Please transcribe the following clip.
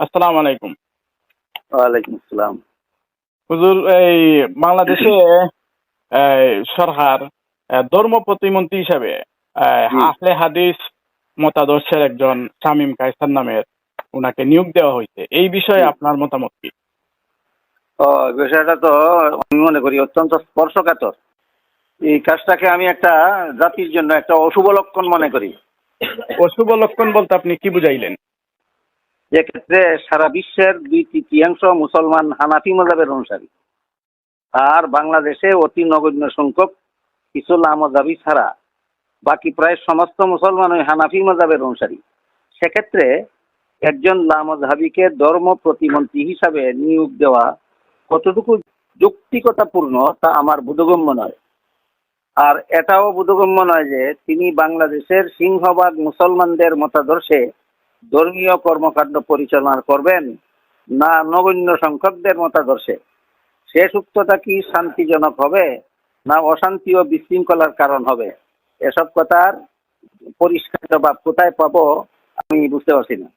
আসসালামু আলাইকুম। ওয়ালাইকুম আসসালাম। হুজুর, এই বাংলাদেশে সরকার ধর্ম প্রতিমন্ত্রী হিসাবে জি। আহলে হাদিস মতাদর্শের একজন শামীম কায়সার নামের উনাকে নিয়োগ দেওয়া হয়েছে। এই বিষয়ে জি। আপনার মতামত কি? ও, বিষয়টা তো আমি মনে করি অত্যন্ত স্পর্শকাতর। এই কাজটাকে আমি একটা জাতির জন্য একটা অশুভ লক্ষণ মনে করি। অশুভ লক্ষণ বলতে আপনি কি বুঝাইলেন? এক্ষেত্রে সারা বিশ্বের 2/3 মুসলমান হানাফি মযহাবের অনুসারী। আর বাংলাদেশে অতি নগণ্য সংখ্যক কিছু লামাযাবি ছাড়া বাকি প্রায় সমস্ত মুসলমান ওই হানাফি মযহাবের অনুসারী। সেক্ষেত্রে একজন লামাযাবিকে ধর্ম প্রতিমন্ত্রী হিসাবে নিয়োগ দেওয়া কতটুকু যৌক্তিকতাপূর্ণ তা আমার বোধগম্য নয়। আর এটাও বোধগম্য নয় যে তিনি বাংলাদেশের সিংহভাগ মুসলমানদের মতাদর্শে ধর্মীয় কর্মকাণ্ড পরিচালনা করবেন না নগণ্য সংখ্যকদের মতাদর্শে। শেষ উক্তটা কি শান্তিজনক হবে না অশান্তি ও বিশৃঙ্খলার কারণ হবে? এসব কথার পরিষ্কার জবাব কোথায় পাবো আমি বুঝতে পারছি না।